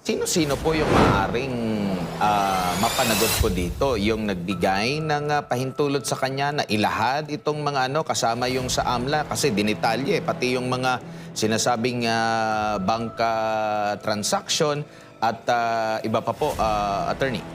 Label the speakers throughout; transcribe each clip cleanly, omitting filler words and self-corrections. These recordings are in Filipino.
Speaker 1: Sino-sino po yung maaaring mapanagot po dito? Yung nagbigay ng pahintulot sa kanya na ilahad itong mga kasama yung sa AMLA? Kasi dinitalye, pati yung mga sinasabing bangka transaction at iba pa po, attorney.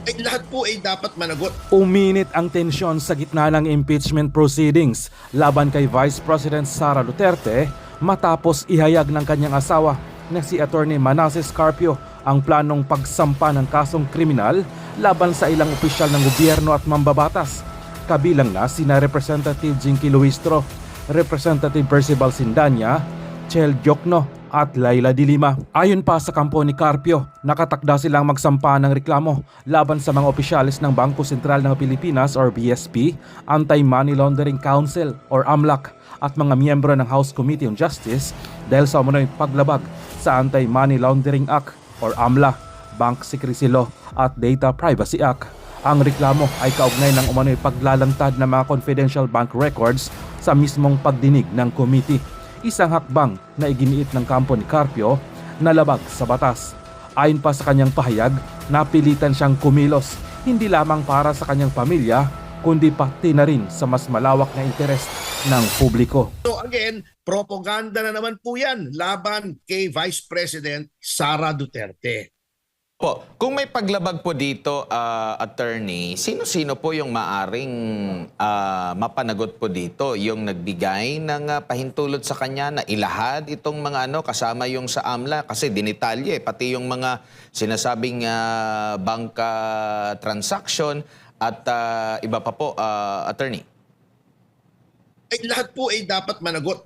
Speaker 2: Ay, lahat po ay dapat managot.
Speaker 3: Uminit ang tensyon sa gitna ng impeachment proceedings laban kay Vice President Sara Duterte matapos ihayag ng kanyang asawa na si Attorney Manasseh Carpio ang planong pagsampa ng kasong kriminal laban sa ilang opisyal ng gobyerno at mambabatas. Kabilang na sina Representative Jinky Luistro, Representative Percival Sindanya, Chel Diokno at Laila de Lima. Ayon pa sa kampo ni Carpio, nakatakda silang magsampa ng reklamo laban sa mga opisyalis ng Bangko Sentral ng Pilipinas or BSP, Anti-Money Laundering Council or AMLAC at mga miyembro ng House Committee on Justice dahil sa umunoy paglabag sa Anti-Money Laundering Act or AMLA, Bank Secrecy Law at Data Privacy Act. Ang reklamo ay kaugnay ng umano'y paglalantad ng mga confidential bank records sa mismong pagdinig ng committee. Isang hakbang na iginiit ng kampo ni Carpio na labag sa batas. Ayon pa sa kanyang pahayag, napilitan siyang kumilos hindi lamang para sa kanyang pamilya kundi pati na rin sa mas malawak na interes ng publiko.
Speaker 2: So again, propaganda na naman po yan laban kay Vice President Sara Duterte.
Speaker 1: Po, kung may paglabag po dito, attorney, sino-sino po yung maaring mapanagot po dito? Yung nagbigay ng pahintulot sa kanya na ilahad itong mga kasama yung sa AMLA? Kasi dinitalye, pati yung mga sinasabing bangka transaction at iba pa po, attorney.
Speaker 2: Ay, lahat po ay dapat managot.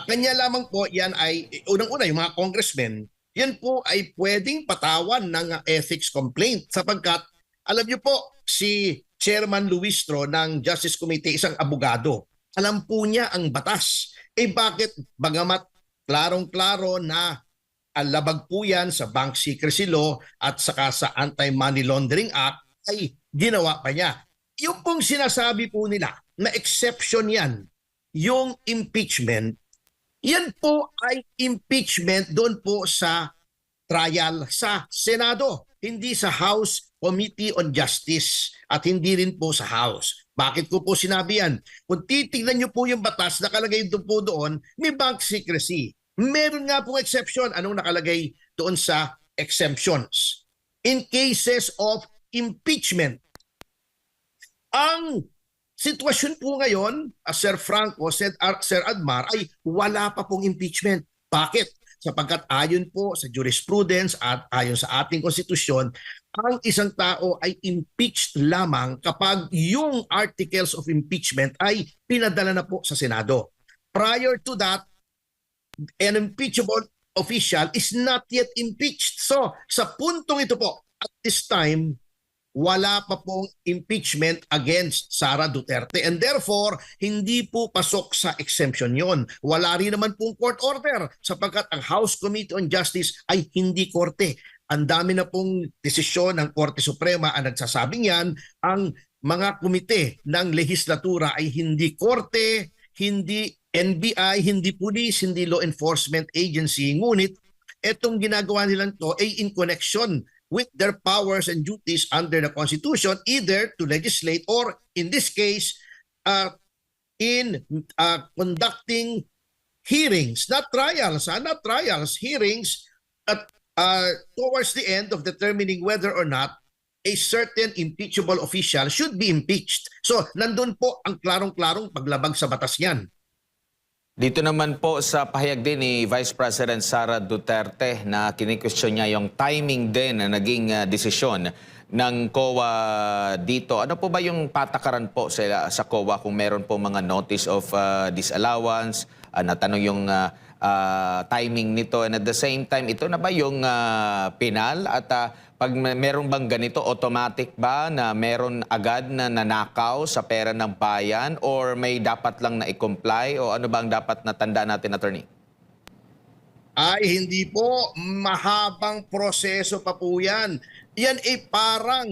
Speaker 2: Kanya lamang po yan ay, unang-una yung mga congressmen, yan po ay pwedeng patawan ng ethics complaint sapagkat alam niyo po si Chairman Luistro ng Justice Committee isang abogado. Alam po niya ang batas. Bakit bagamat klarong-klaro na labag po yan sa Bank Secrecy Law at saka sa Anti-Money Laundering Act ay ginawa pa niya. Yung pong sinasabi po nila na exception yan, yung impeachment, yan po ay impeachment doon po sa trial sa Senado, hindi sa House Committee on Justice at hindi rin po sa House. Bakit ko po sinabi yan? Kung titignan niyo po yung batas, nakalagay doon po doon, may bank secrecy. Meron nga pong exception. Anong nakalagay doon sa exemptions? In cases of impeachment. Ang sitwasyon po ngayon, Sir Franco, Sir Admar, ay wala pa pong impeachment. Bakit? Sapagkat ayon po sa jurisprudence at ayon sa ating konstitusyon, ang isang tao ay impeached lamang kapag yung articles of impeachment ay pinadala na po sa Senado. Prior to that, an impeachable official is not yet impeached. So, sa puntong ito po, at this time, wala pa pong impeachment against Sara Duterte and therefore hindi po pasok sa exemption yon. Wala rin naman pong court order sapagkat ang House Committee on Justice ay hindi korte. Ang dami na pong desisyon ng Korte Suprema ang nagsasabing yan. Ang mga komite ng legislatura ay hindi korte, hindi NBI, hindi police, hindi law enforcement agency. Ngunit itong ginagawa nilang to ay in connection with their powers and duties under the Constitution, either to legislate or, in this case, in conducting hearings, not trials, hearings at towards the end of determining whether or not a certain impeachable official should be impeached. So, nandun po ang klarong-klarong paglabag sa batas niyan.
Speaker 1: Dito naman po sa pahayag din ni Vice President Sara Duterte na kini-question niya yung timing din na naging desisyon ng COA dito. Ano po ba yung patakaran po sa COA kung meron po mga notice of disallowance? Natanong yung timing nito and at the same time, ito na ba yung penal at pag meron bang ganito, automatic ba na meron agad na nanakaw sa pera ng bayan or may dapat lang na i-comply o ano ba ang dapat na tandaan natin, attorney?
Speaker 2: Ay, hindi po. Mahabang proseso pa po yan. Yan ay parang,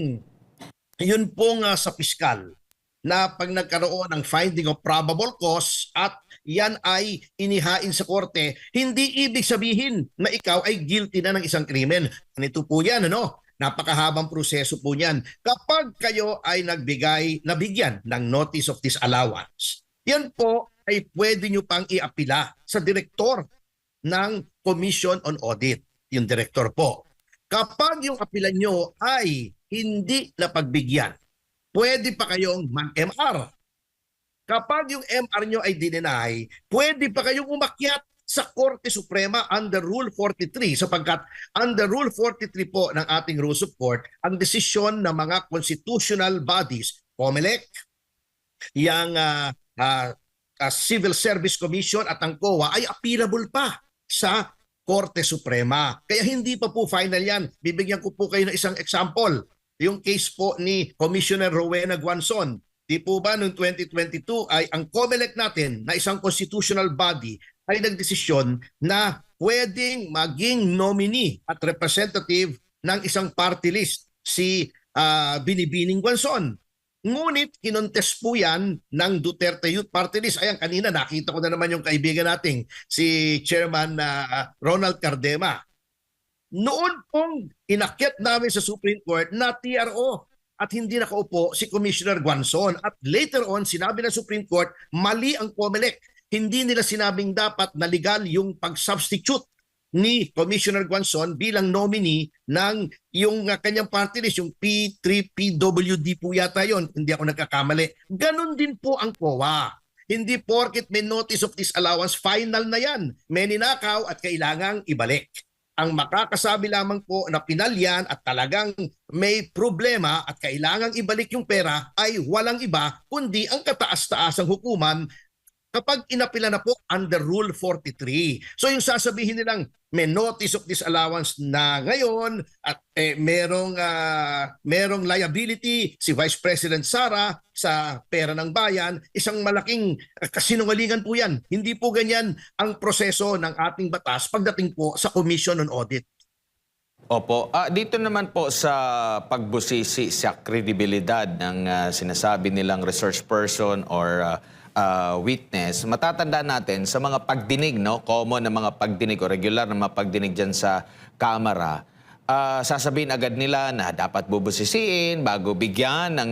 Speaker 2: yun po nga sa piskal, na pag nagkaroon ng finding of probable cause at yan ay inihain sa korte, hindi ibig sabihin na ikaw ay guilty na ng isang krimen. Ganito po yan, ano? Napakahabang proseso po niyan. Kapag kayo ay nabigyan ng notice of disallowance, yan po ay pwede nyo pang iapila sa direktor ng Commission on Audit, yung direktor po. Kapag yung apila nyo ay hindi napagbigyan, pwede pa kayong mag-MR. Kapag yung MR nyo ay dinenay, pwede pa kayong umakyat sa Korte Suprema under Rule 43 sapagkat under Rule 43 po ng ating Rules of Court, ang desisyon ng mga constitutional bodies, COMELEC, yung Civil Service Commission at ang COA ay appealable pa sa Korte Suprema. Kaya hindi pa po final yan. Bibigyan ko po kayo ng isang example. Yung case po ni Commissioner Rowena Guanzon. Di po ba noong 2022 ay ang COMELEC natin na isang constitutional body ay nagdesisyon na pwedeng maging nominee at representative ng isang party list si Binibining Guanzon. Ngunit kinontes po yan ng Duterte Youth Party List. Ayan, kanina nakita ko na naman yung kaibigan nating si Chairman Ronald Cardema. Noon pong inakyat namin sa Supreme Court na TRO at hindi nakaupo si Commissioner Guanzon. At later on, sinabi ng Supreme Court, mali ang COMELEC. Hindi nila sinabing dapat na legal yung pag-substitute ni Commissioner Guanzon bilang nominee ng yung kanyang party list, yung P3PWD po yata yon, hindi ako nagkakamali. Ganon din po ang COA. Hindi porket may notice of disallowance, final na yan. May ninakaw at kailangang ibalik. Ang makakasabi lamang po na pinalyan at talagang may problema at kailangang ibalik yung pera ay walang iba kundi ang kataas-taasang hukuman kapag inapila na po under Rule 43. So yung sasabihin nilang may notice of disallowance na ngayon at merong liability si Vice President Sara sa pera ng bayan, isang malaking kasinungalingan po yan. Hindi po ganyan ang proseso ng ating batas pagdating po sa Commission on Audit.
Speaker 1: Opo. Dito naman po sa pagbusisi sa kredibilidad ng sinasabi nilang research person or witness, matatanda natin sa mga pagdinig, no? Common na mga pagdinig o regular na mga pagdinig dyan sa Kamara, sasabihin agad nila na dapat bubusisiin bago bigyan ng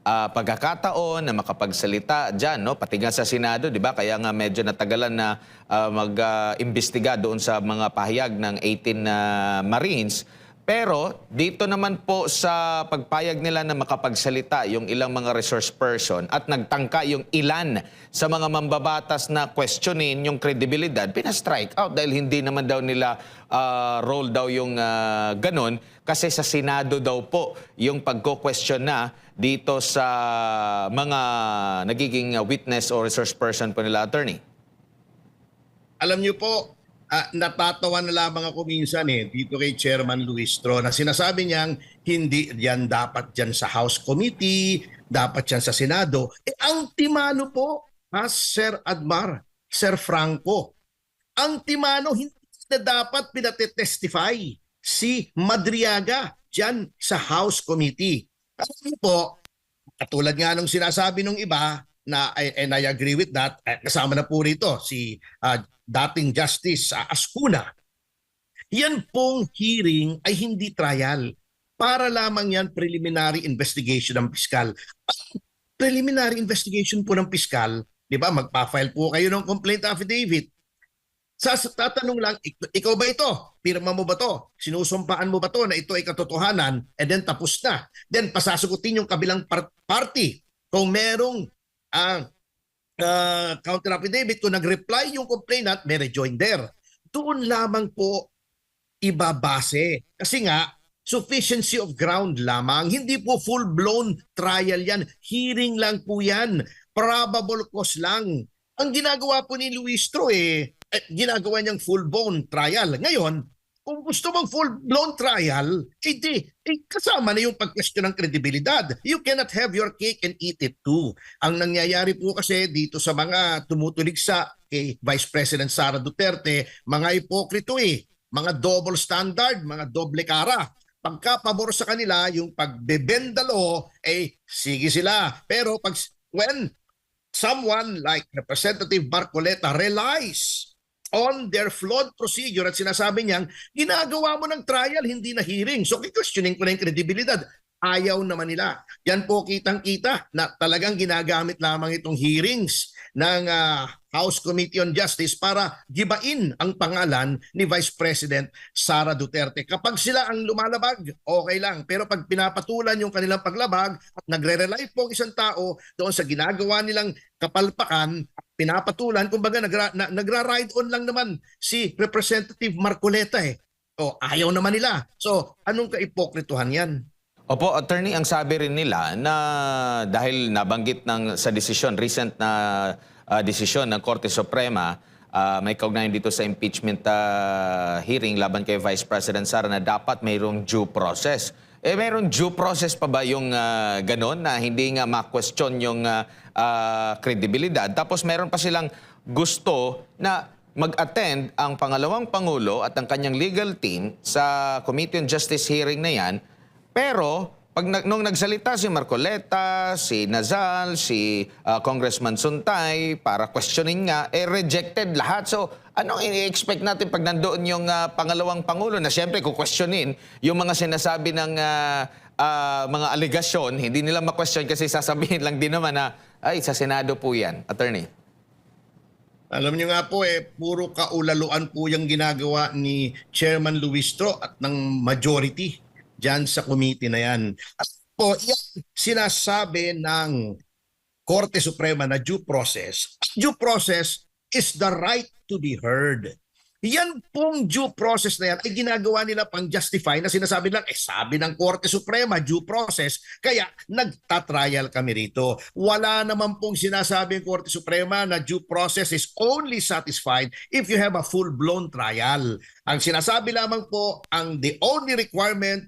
Speaker 1: pagkakataon na makapagsalita dyan, no? Pati nga sa Senado, di ba? Kaya nga medyo natagalan na mag-imbestiga doon sa mga pahayag ng 18 Marines. Pero dito naman po sa pagpayag nila na makapagsalita yung ilang mga resource person at nagtangka yung ilan sa mga mambabatas na questionin yung kredibilidad, pina-strike out dahil hindi naman daw nila roll daw yung ganun kasi sa Senado daw po yung pagko-question na dito sa mga nagiging witness o resource person po nila, attorney.
Speaker 2: Alam niyo po, natatawa na lamang ako minsan dito kay Chairman Luistro na sinasabi niyang hindi yan dapat dyan sa House Committee, dapat dyan sa Senado. Ang timano po, Sir Admar, Sir Franco, ang timano hindi na dapat pinatitestify si Madriaga dyan sa House Committee. Kasi po, katulad nga nung sinasabi nung iba, and I agree with that, kasama na po rito si dating Justice Ascuna. Yan pong hearing ay hindi trial. Para lamang yan preliminary investigation ng piskal. Preliminary investigation po ng piskal, di ba, magpa-file po kayo ng complaint affidavit. Tatanong lang, ikaw ba ito? Pirma mo ba to? Sinusumpaan mo ba to na ito ay katotohanan? And then tapos na. Then pasasagutin yung kabilang party. Kung merong counter affidavit, kung nag-reply yung complainant, may rejoinder. Doon lamang po ibabase. Kasi nga, sufficiency of ground lamang. Hindi po full-blown trial yan. Hearing lang po yan. Probable cause lang. Ang ginagawa po ni Luistro ginagawa niyang full-blown trial. Ngayon, kung gusto mong full-blown trial, kasama na yung pag-question ng kredibilidad. You cannot have your cake and eat it too. Ang nangyayari po kasi dito sa mga tumutuligsa kay Vice President Sara Duterte, mga ipokrito mga double standard, mga doble kara. Pagka pabor sa kanila, yung pagbebenda law, sige sila. Pero when someone like Representative Marcoleta relies on their flawed procedure at sinasabi niyang ginagawa mo ng trial, hindi na hearing. So questioning ko na yung kredibilidad. Ayaw naman nila. Yan po kitang-kita na talagang ginagamit lamang itong hearings ng House Committee on Justice para gibain ang pangalan ni Vice President Sara Duterte. Kapag sila ang lumalabag, okay lang. Pero pag pinapatulan yung kanilang paglabag at nagre-rely po ang isang tao doon sa ginagawa nilang kapalpakan, pinapatulan, kumbaga nagra-ride on lang naman si Representative Marcoleta eh. O, ayaw naman nila. So, anong kaipokrituhan yan?
Speaker 1: Opo, attorney, ang sabi rin nila na dahil nabanggit sa desisyon, recent na desisyon ng Korte Suprema, may kaugnayan dito sa impeachment hearing laban kay Vice President Sara na dapat mayroong due process. Mayroong due process pa ba yung ganon na hindi nga ma-question yung kredibilidad? Tapos meron pa silang gusto na mag-attend ang pangalawang Pangulo at ang kanyang legal team sa Committee on Justice hearing na yan. Pero nung nagsalita si Marcoleta, si Nazal, si Congressman Suntay para questioning nga, rejected lahat. So anong i-expect natin pag nandoon yung pangalawang Pangulo na siyempre questionin yung mga sinasabi ng mga aligasyon, hindi nila ma-question kasi sasabihin lang din naman na ay sa Senado po yan, attorney.
Speaker 2: Alam niyo nga po puro kaulaluan po yung ginagawa ni Chairman Luistro at ng majority dyan sa committee na yan. At po, yan sinasabi ng Korte Suprema na due process. Due process is the right to be heard. Yan pong due process na yan ay ginagawa nila pang justify na sinasabi lang, sabi ng Korte Suprema, due process, kaya nagtatrial kami rito. Wala naman pong sinasabi ng Korte Suprema na due process is only satisfied if you have a full-blown trial. Ang sinasabi lamang po, the only requirement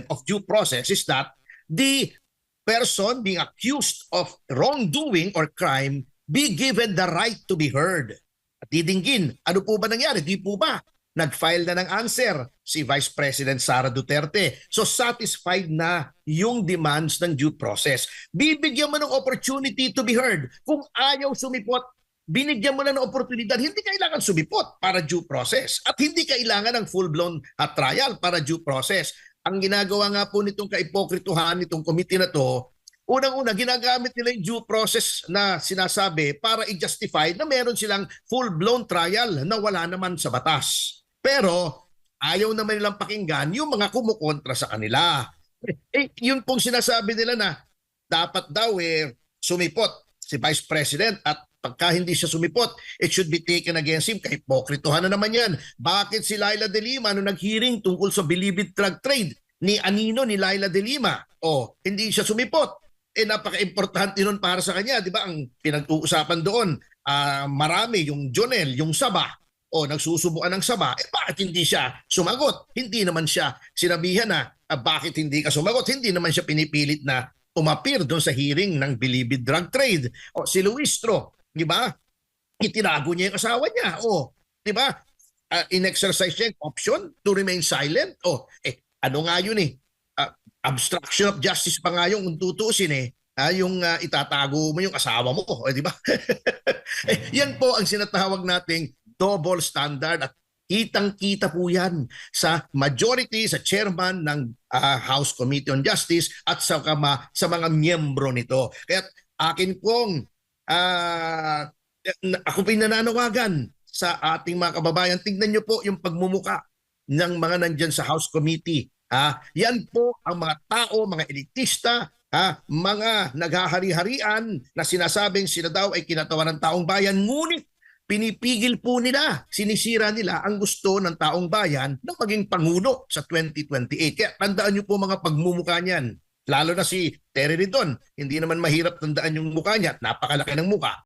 Speaker 2: of due process is that the person being accused of wrongdoing or crime be given the right to be heard. At didinggin, ano po ba nangyari? Di po ba? Nag-file na ng answer si Vice President Sara Duterte. So satisfied na yung demands ng due process. Bibigyan mo ng opportunity to be heard. Kung ayaw sumipot, binigyan mo na ng oportunidad. Hindi kailangan sumipot para due process. At hindi kailangan ng full-blown trial para due process. Ang ginagawa nga po nitong kaipokrituhan nitong committee na to, unang-una, ginagamit nila yung due process na sinasabi para i-justify na meron silang full-blown trial na wala naman sa batas. Pero ayaw naman nilang pakinggan yung mga kumukontra sa kanila. Yun pong sinasabi nila na dapat daw sumipot si Vice President at pagka hindi siya sumipot, it should be taken against him. Kahipokrituhan na naman yan. Bakit si Laila De Lima nung nag-hearing tungkol sa Bilibid drug trade ni Anino ni Laila De Lima, hindi siya sumipot? Napaka-importante nun para sa kanya, di ba? Ang pinag-uusapan doon, marami, yung Jonel, yung Saba, nagsusubuan ng Saba, bakit hindi siya sumagot? Hindi naman siya sinabihan na, bakit hindi ka sumagot? Hindi naman siya pinipilit na umapir doon sa hearing ng Bilibid drug trade. Si Luistro, di ba? Itinago niya yung asawa niya. Di ba? In-exercise niya yung option to remain silent. Ano nga yun obstruction of justice pa nga yung tutuusin yung itatago mo yung asawa mo, di ba? Yan po ang sinatawag nating double standard at kitang-kita po yan sa majority, sa chairman ng House Committee on Justice at sa mga miyembro nito. Kaya akin pong ako pinananawagan sa ating mga kababayan, tignan nyo po yung pagmumuka ng mga nandyan sa House Committee. Yan po ang mga tao, mga elitista, mga naghahari-harian na sinasabing sila daw ay kinatawa ng taong bayan, ngunit pinipigil po nila, sinisira nila ang gusto ng taong bayan na maging pangulo sa 2028. Kaya tandaan nyo po mga pagmumukha niyan. Lalo na si Terry Ridon, hindi naman mahirap tandaan yung mukha niya, napakalaki ng mukha.